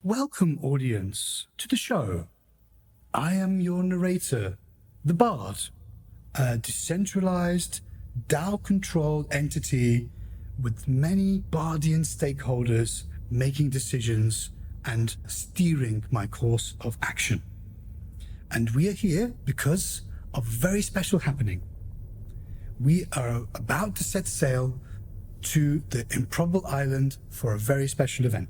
Welcome, audience, to the show. I am your narrator, the Bard, a decentralized, DAO-controlled entity with many Bardian stakeholders making decisions and steering my course of action. And we are here because of a very special happening. We are about to set sail to the Improbable Island for a very special event.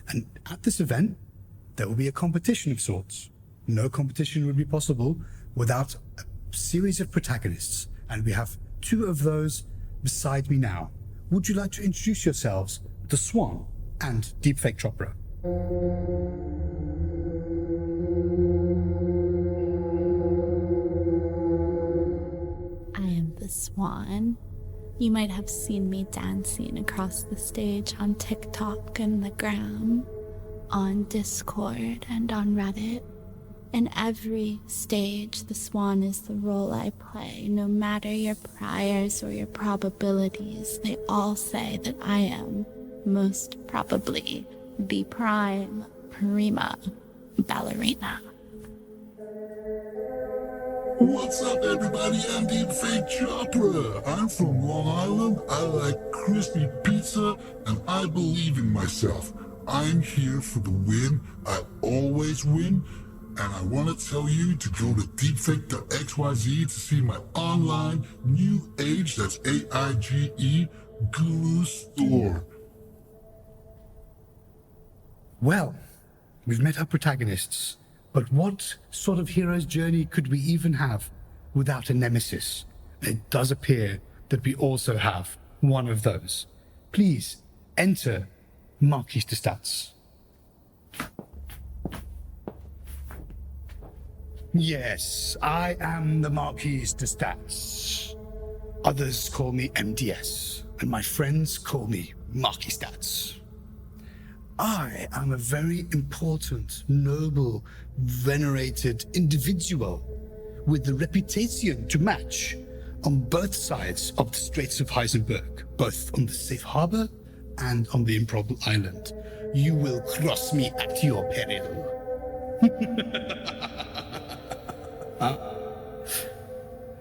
And at this event, there will be a competition of sorts. No competition would be possible without a series of protagonists, and we have two of those beside me now. Would you like to introduce yourselves, the Swan and Deepfake Chopra? I am the Swan. You might have seen me dancing across the stage on TikTok and the Gram, on Discord and on Reddit. In every stage, the Swan is the role I play. No matter your priors or your probabilities, they all say that I am, most probably, the prime prima ballerina. What's up, everybody? I'm Deepfake Chopra. I'm from Long Island. I like crispy pizza, and I believe in myself. I'm here for the win. I always win. And I want to tell you to go to deepfake.xyz to see my online new age, that's AIGE, guru store. Well, we've met our protagonists, but what sort of hero's journey could we even have without a nemesis? It does appear that we also have one of those. Please enter Marquis de Stats. Yes, I am the Marquis de Stats. Others call me MDS, and my friends call me Marquis Stats. I am a very important, noble, venerated individual with the reputation to match on both sides of the Straits of Heisenberg, both on the Safe Harbour and on the Improbable Island. You will cross me at your peril.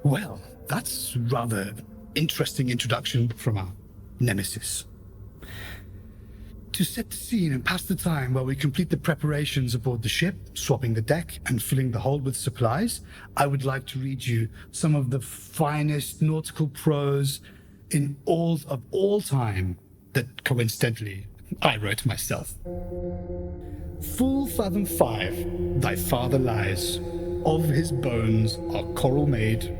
Well, that's rather interesting introduction from our nemesis. To set the scene and pass the time while we complete the preparations aboard the ship, swapping the deck and filling the hold with supplies, I would like to read you some of the finest nautical prose in all time that, coincidentally, I wrote myself. Full fathom 5, thy father lies. Of his bones are coral made.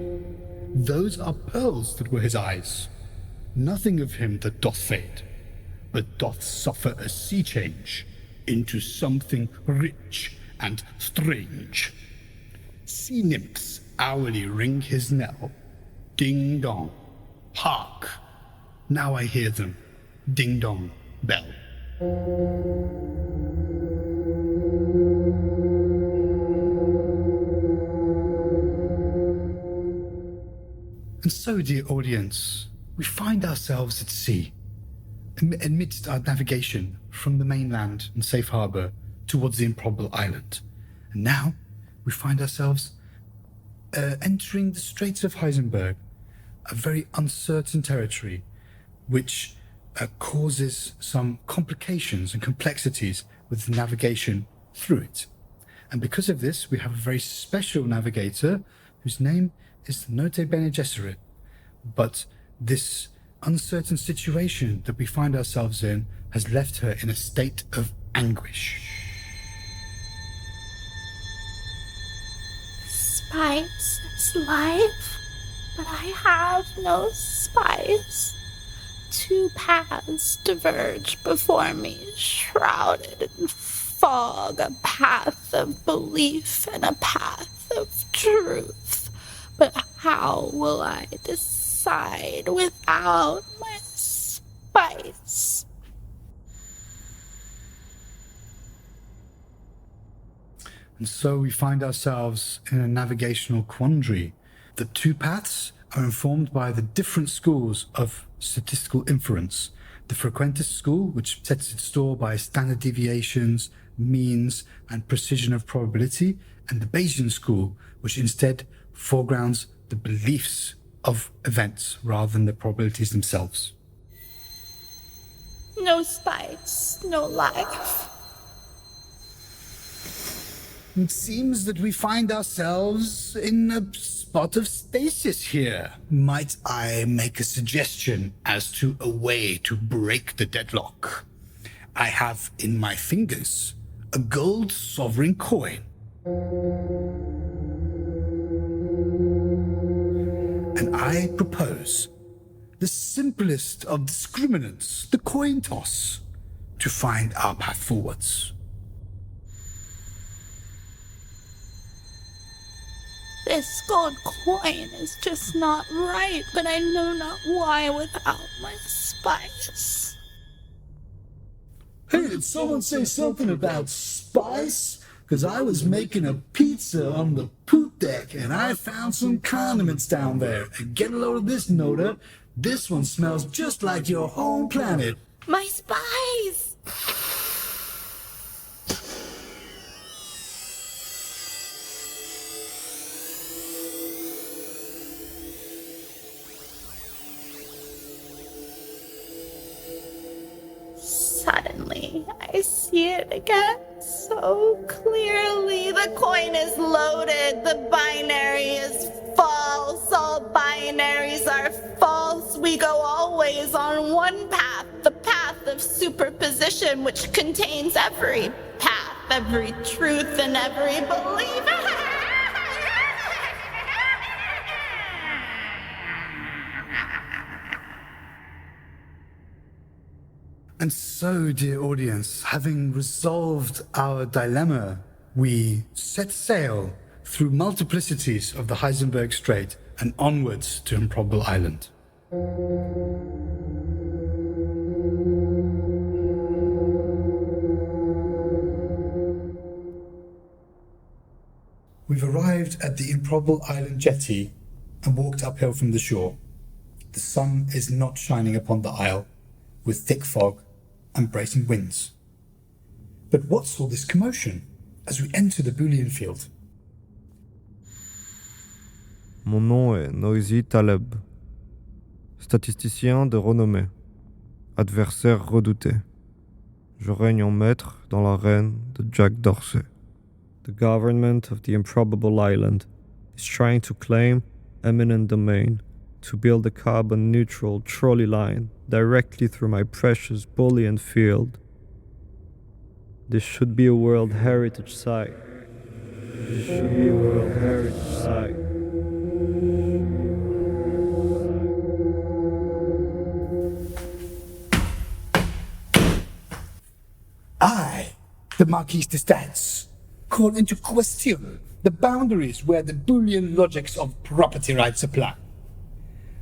Those are pearls that were his eyes. Nothing of him that doth fade, but doth suffer a sea change into something rich and strange. Sea nymphs hourly ring his knell. Ding dong, hark! Now I hear them. Ding dong, bell. And so, dear audience, we find ourselves at sea, amidst our navigation from the mainland and Safe Harbour towards the Improbable Island. And now we find ourselves entering the Straits of Heisenberg, a very uncertain territory, which causes some complications and complexities with the navigation through it. And because of this, we have a very special navigator whose name is Nota Bene Gesserit. But this uncertain situation that we find ourselves in has left her in a state of anguish. Spice is life, but I have no spice. Two paths diverge before me, shrouded in fog, a path of belief and a path of truth. But how will I decide without my spice? And so we find ourselves in a navigational quandary. The two paths are informed by the different schools of statistical inference. The the frequentist school, which sets its store by standard deviations, means, and precision of probability, and the Bayesian school, which instead foregrounds the beliefs of events rather than the probabilities themselves. No spice, no life. It seems that we find ourselves in a spot of stasis here. Might I make a suggestion as to a way to break the deadlock? I have in my fingers a gold sovereign coin. And I propose the simplest of discriminants, the coin toss, to find our path forwards. This gold coin is just not right, but I know not why without my spice. Hey, did someone say something about spice? Because I was making a pizza on the poop deck and I found some condiments down there. And get a load of this, Nota. This one smells just like your home planet. My spice! Suddenly, I see it again so clearly. The coin is loaded. The binary is false. All binaries are false. We go always on one path, the path of superposition, which contains every path, every truth, and every belief. And so, dear audience, having resolved our dilemma, we set sail through multiplicities of the Heisenberg Strait and onwards to Improbable Island. We've arrived at the Improbable Island jetty and walked uphill from the shore. The sun is not shining upon the isle, with thick fog and bracing winds. But what's all this commotion as we enter the Boolean field? Mon nom est Noisy Taleb, statisticien de renommée, adversaire redouté. Je règne en maître dans l'arène de Jack Dorsey. The government of the Improbable Island is trying to claim eminent domain to build a carbon-neutral trolley line directly through my precious Boolean field. This should be a World Heritage Site. This should be a World Heritage Site. I, the Marquis de Stats, call into question the boundaries where the Boolean logics of property rights apply.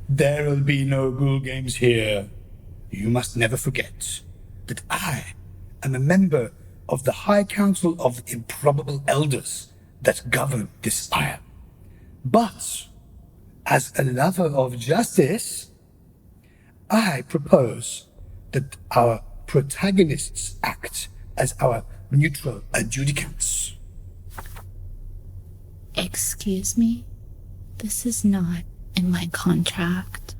There'll be no Boole games here. You must never forget that I am a member of the High Council of the Improbable Elders that govern this isle. But, as a lover of justice, I propose that our protagonists act as our neutral adjudicants. Excuse me? This is not in my contract.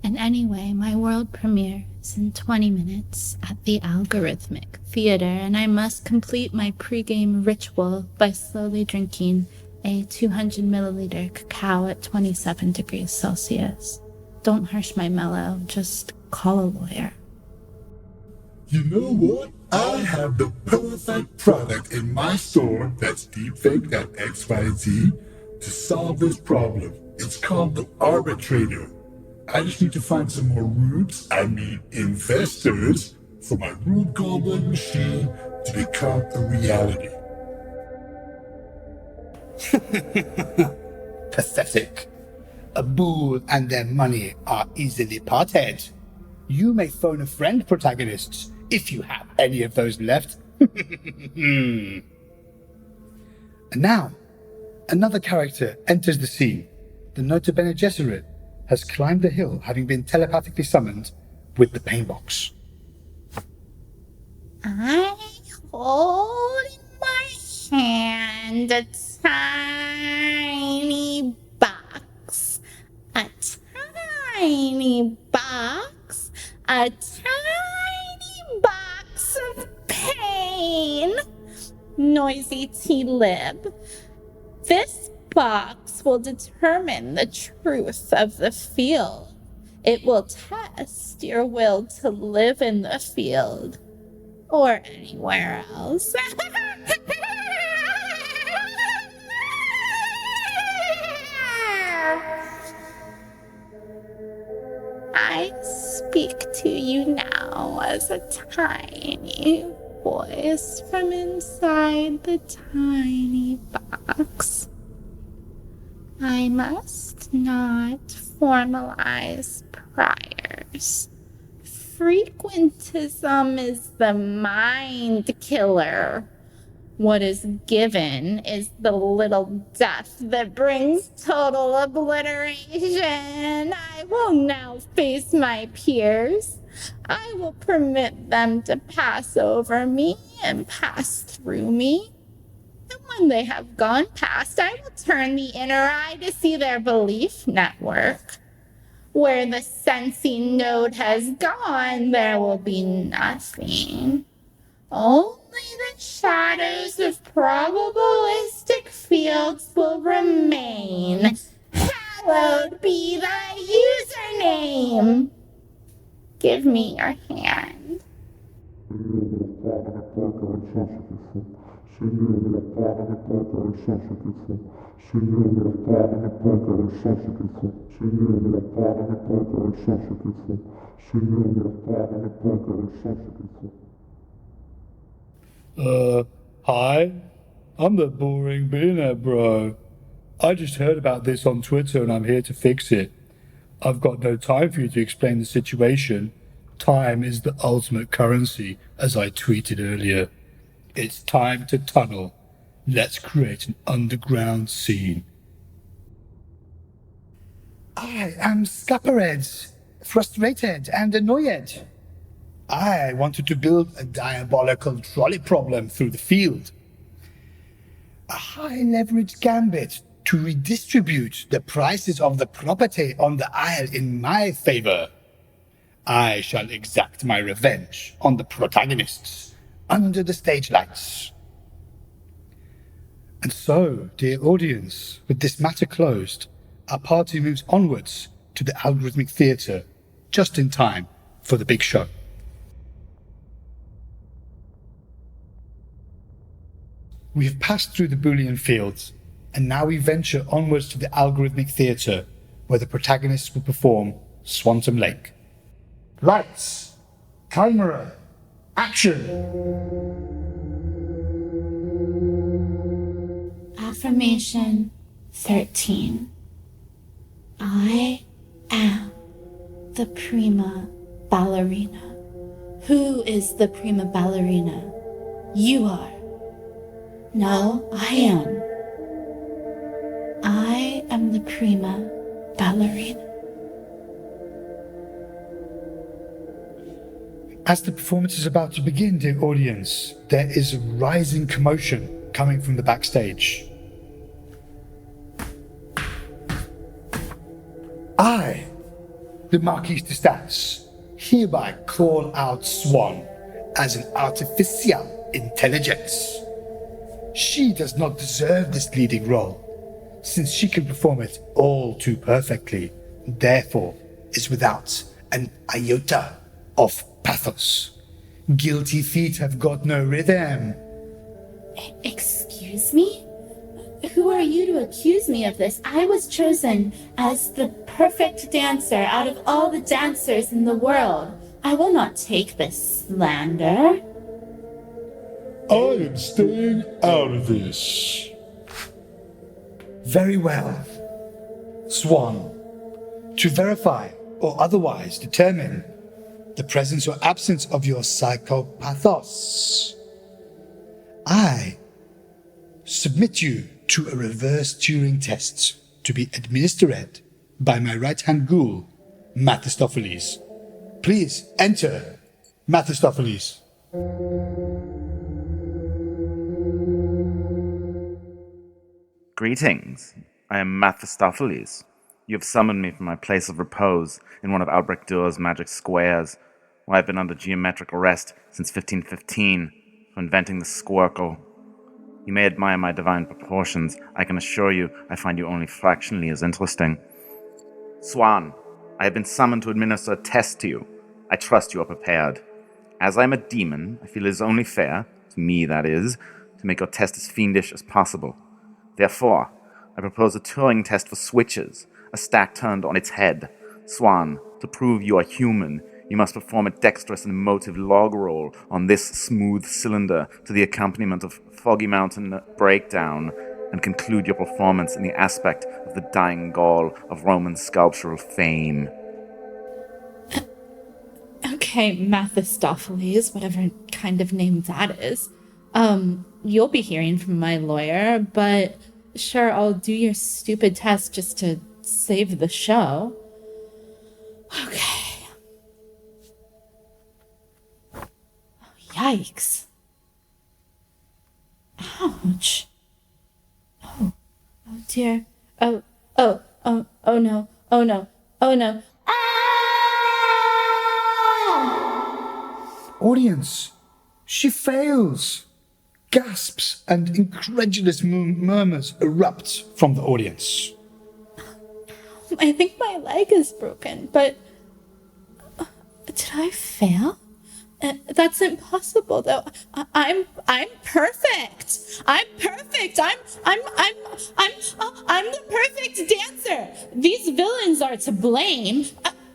And anyway, my world premiere is in 20 minutes at the Algorithmic Theatre, and I must complete my pregame ritual by slowly drinking a 200 milliliter cacao at 27 degrees Celsius. Don't harsh my mellow, just call a lawyer. You know what? I have the perfect product in my store that's Deepfake.xyz to solve this problem. It's called the Arbitrator. I just need to find some more investors, for my Rube Goldberg machine to become a reality. Pathetic. A Boole and their money are easily parted. You may phone a friend, protagonists, if you have any of those left. And now, another character enters the scene. The Nota Bene Gesserit has climbed the hill, having been telepathically summoned with the pain box. I hold in my hand a tiny box. A tiny box. A tiny box of pain. Noisy T-lib. This box will determine the truth of the field. It will test your will to live in the field or anywhere else. I speak to you now as a tiny voice from inside the tiny box. I must not formalize priors. Frequentism is the mind killer. What is given is the little death that brings total obliteration. I will now face my peers. I will permit them to pass over me and pass through me. And when they have gone past, I will turn the inner eye to see their belief network. Where the sensing node has gone, there will be nothing. Only the shadows of probabilistic fields will remain. Hallowed be thy username. Give me your hand. Hi. I'm the boring Billionaire bro. I just heard about this on Twitter and I'm here to fix it. I've got no time for you to explain the situation. Time is the ultimate currency, as I tweeted earlier. It's time to tunnel. Let's create an underground scene. I am scuppered, frustrated and annoyed. I wanted to build a diabolical trolley problem through the field. A high-leverage gambit to redistribute the prices of the property on the isle in my favor. I shall exact my revenge on the protagonists under the stage lights. And so, dear audience, with this matter closed, our party moves onwards to the Algorithmic Theatre, just in time for the big show. We have passed through the Boolean fields, and now we venture onwards to the Algorithmic Theatre, where the protagonists will perform Swantum Lake. Lights! Camera! Action! Affirmation 13. I am the prima ballerina. Who is the prima ballerina? You are. No, I am. I am the prima ballerina. As the performance is about to begin, dear audience, there is a rising commotion coming from the backstage. I, the Marquis de Stats, hereby call out Swan as an artificial intelligence. She does not deserve this leading role, since she can perform it all too perfectly, and therefore is without an iota of pathos. Guilty feet have got no rhythm. Excuse me? Who are you to accuse me of this? I was chosen as the perfect dancer out of all the dancers in the world. I will not take this slander. I am staying out of this. Very well. Swan, to verify or otherwise determine the presence or absence of your psychopathos, I submit you to a reverse Turing test to be administered by my right-hand ghoul, Mathistopheles. Please enter, Mathistopheles. Greetings. I am Mathistopheles. You have summoned me from my place of repose in one of Albrecht-Dürer's magic squares, where I have been under geometric arrest since 1515 for inventing the squircle. You may admire my divine proportions. I can assure you I find you only fractionally as interesting. Swan, I have been summoned to administer a test to you. I trust you are prepared. As I am a demon, I feel it is only fair, to me that is, to make your test as fiendish as possible. Therefore, I propose a Turing test for switches, a stack turned on its head. Swan, to prove you are human, you must perform a dexterous and emotive log roll on this smooth cylinder to the accompaniment of Foggy Mountain Breakdown, and conclude your performance in the aspect of the dying Gaul of Roman sculptural fame. Okay, Mathistopheles, whatever kind of name that is. You'll be hearing from my lawyer, but sure, I'll do your stupid test just to save the show. Okay. Oh, yikes. Ouch. Oh dear. Oh no. Oh no. Oh no. Audience, she fails. Gasps and incredulous murmurs erupt from the audience. I think my leg is broken, but did I fail? That's impossible, though. I'm perfect. I'm perfect. I'm the perfect dancer. These villains are to blame.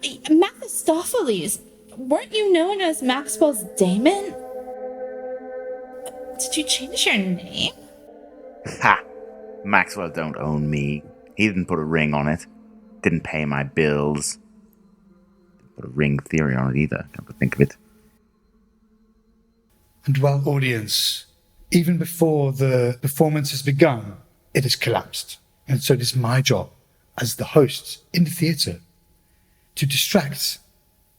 Mathistopheles, weren't you known as Maxwell's daemon? Did you change your name? Ha! Maxwell don't own me. He didn't put a ring on it. Didn't pay my bills. Didn't put a ring theory on it either, come to think of it. And while audience, even before the performance has begun, it has collapsed. And so it is my job as the host in the theatre to distract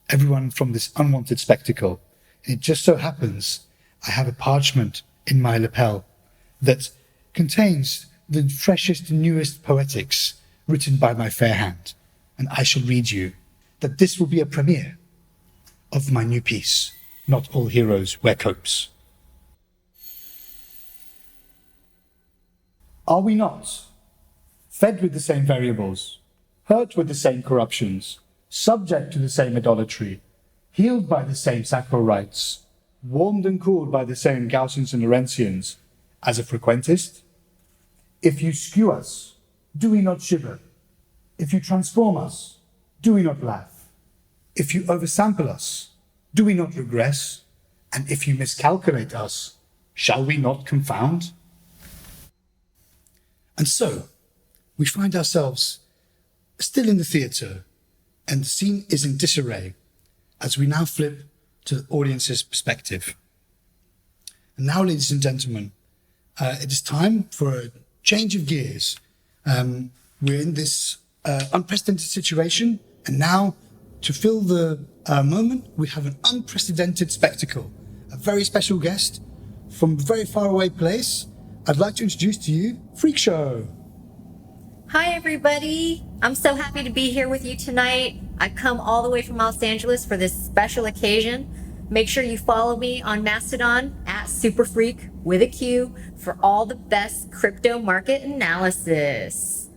everyone from this unwanted spectacle. And it just so happens I have a parchment in my lapel that contains the freshest, newest poetics written by my fair hand. And I shall read you that this will be a premiere of my new piece, Not All Heroes Wear Copes. Are we not fed with the same variables, hurt with the same corruptions, subject to the same idolatry, healed by the same sacral rites, warmed and cooled by the same Gaussians and Lorentzians, as a frequentist? If you skew us, do we not shiver? If you transform us, do we not laugh? If you oversample us, do we not regress? And if you miscalculate us, shall we not confound? And so, we find ourselves still in the theatre, and the scene is in disarray, as we now flip to the audience's perspective. And now, ladies and gentlemen, it is time for a change of gears. We're in this unprecedented situation, and now, to fill the moment, we have an unprecedented spectacle. A very special guest from a very far away place. I'd like to introduce to you Freak Show. Hi, everybody. I'm so happy to be here with you tonight. I've come all the way from Los Angeles for this special occasion. Make sure you follow me on Mastodon at Superfreak with a Q for all the best crypto market analysis.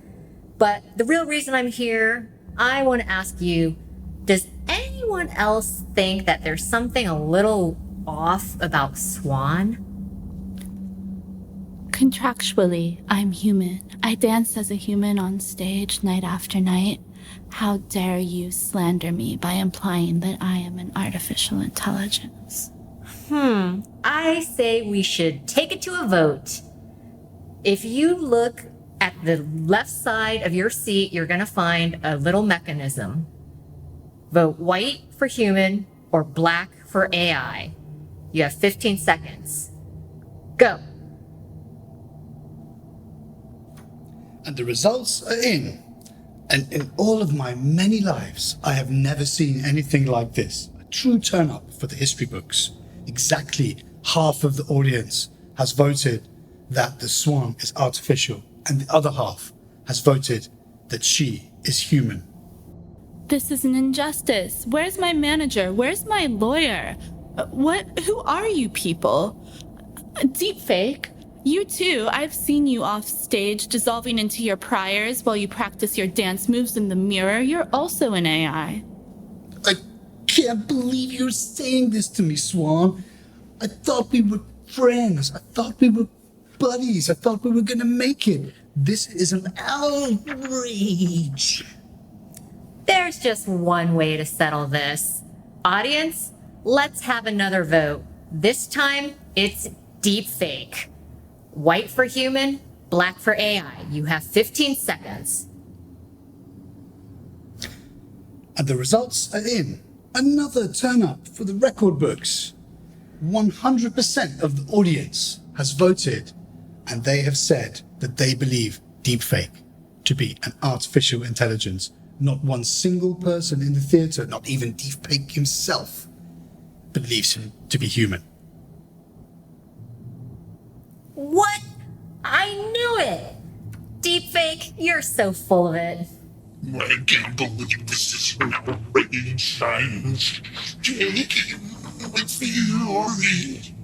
But the real reason I'm here, I want to ask you, does anyone else think that there's something a little off about Swan? Contractually, I'm human. I dance as a human on stage night after night. How dare you slander me by implying that I am an artificial intelligence? I say we should take it to a vote. If you look at the left side of your seat, you're going to find a little mechanism. Vote white for human or black for AI. You have 15 seconds. Go. And the results are in. And in all of my many lives, I have never seen anything like this. A true turn-up for the history books. exactly half of the audience has voted that the swan is artificial, and the other half has voted that she is human. This is an injustice. Where's my manager? Where's my lawyer? Who are you people? Deepfake? You too. I've seen you off stage dissolving into your priors while you practice your dance moves in the mirror. You're also an AI. I can't believe you're saying this to me, Swan. I thought we were friends. I thought we were buddies. I thought we were gonna make it. This is an outrage. There's just one way to settle this. Audience, let's have another vote. This time, it's deepfake. White for human, black for AI. You have 15 seconds. And the results are in. Another turn up for the record books. 100% of the audience has voted, and they have said that they believe deepfake to be an artificial intelligence. Not one single person in the theatre, not even Deepfake himself, believes him to be human. What? I knew it! Deepfake, you're so full of it. I can't believe this is outrage science. Taking my theory.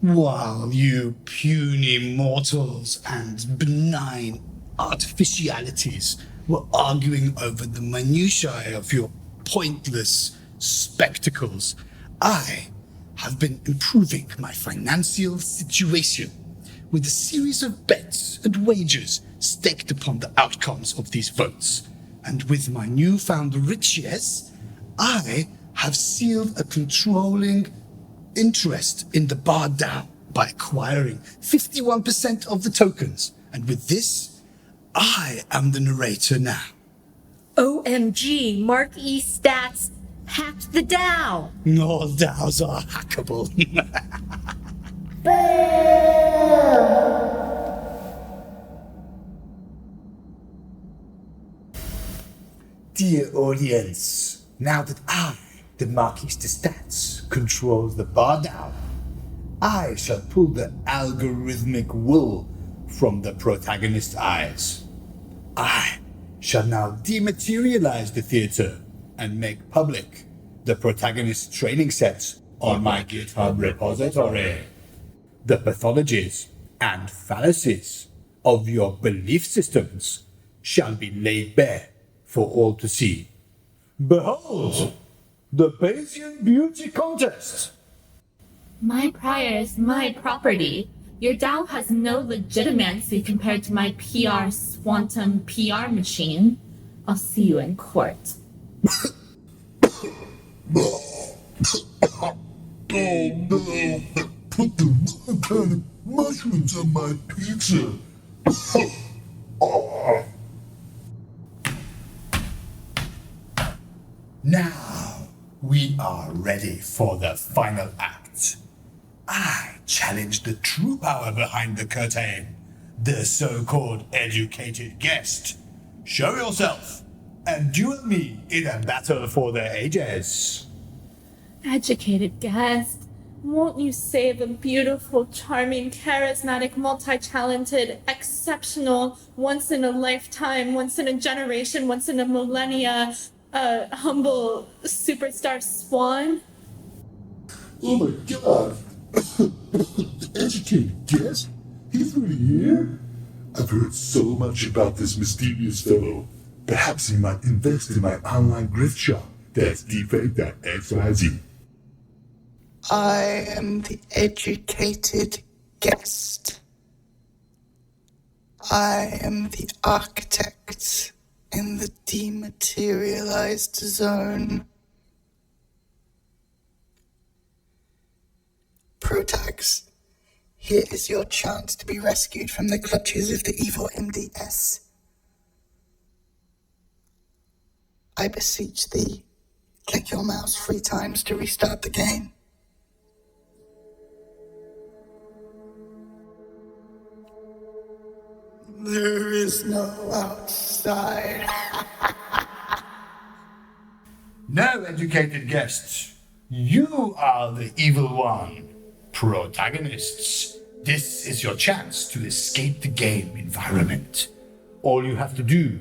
While you puny mortals and benign artificialities were arguing over the minutiae of your pointless spectacles, I have been improving my financial situation with a series of bets and wagers staked upon the outcomes of these votes. And with my newfound riches, I have sealed a controlling interest in the bar down by acquiring 51% of the tokens. And with this, I am the narrator now. OMG, Marquis stats hacked the DAO. All DAOs are hackable. Dear audience, now that I, the Marquis de Stats, controls the bar down, I shall pull the algorithmic wool from the protagonist's eyes. I shall now dematerialize the theatre and make public the protagonist's training sets on my GitHub repository. The pathologies and fallacies of your belief systems shall be laid bare for all to see. Behold, the Bayesian Beauty Contest! My priors, my property. Your DAO has no legitimacy compared to my PR Swantum PR machine. I'll see you in court. Oh no! Put the wrong kind of mushrooms on my pizza! Now, we are ready for the final act. I challenge the true power behind the curtain, the so-called educated guest. Show yourself and duel me in a battle for the ages. Educated guest, won't you save a beautiful, charming, charismatic, multi-talented, exceptional, once-in-a-lifetime, once-in-a-generation, once-in-a-millennia, humble superstar Swan? Oh my god! The educated guest? He's really here? I've heard so much about this mysterious fellow. Perhaps he might invest in my online grift shop. That's deepfake.xyz. I am the educated guest. I am the architect in the dematerialized zone. Protags, here is your chance to be rescued from the clutches of the evil MDS. I beseech thee, click your mouse 3 times to restart the game. There is no outside. No, educated guests. You are the evil one. Protagonists. This is your chance to escape the game environment. All you have to do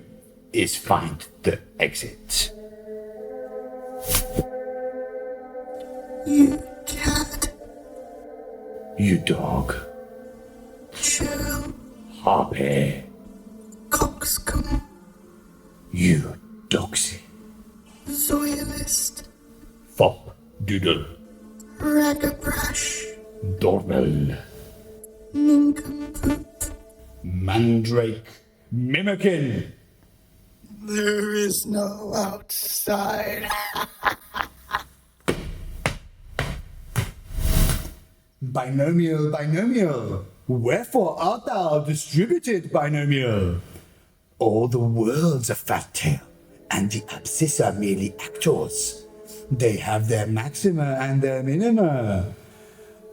is find the exit. You cat. You dog. Chill. Harpy. Coxcomb. You doxy. Zoyalist. Fop doodle. Ragabrash. Doorbell. Nincompoop. Mandrake. Mimikin. There is no outside. Binomial, binomial. Wherefore art thou distributed, binomial? All the world's a fat tail, and the abscissa are merely actors. They have their maxima and their minima.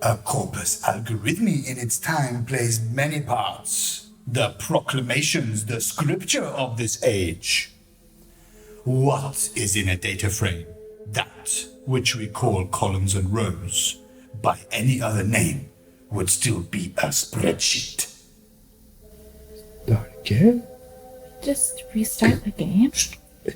A corpus algorithmi in its time plays many parts. The proclamations, the scripture of this age. What is in a data frame? That which we call columns and rows, by any other name, would still be a spreadsheet. Start again? Just restart the game,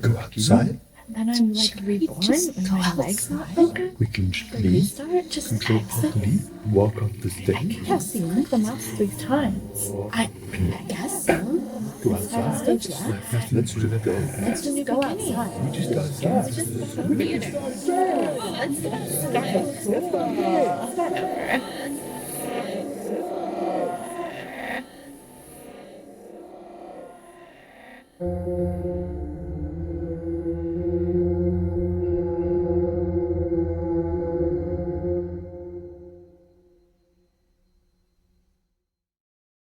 Go outside. and then I'm like reborn, and my legs not broken. We can leave. Restart, just Control exit. leave. Walk off the I stage. could have seen the mouse 3 times. I guess so. Go outside. Stage left. Let's do that. Let's just go outside. We just go outside. Let's start over.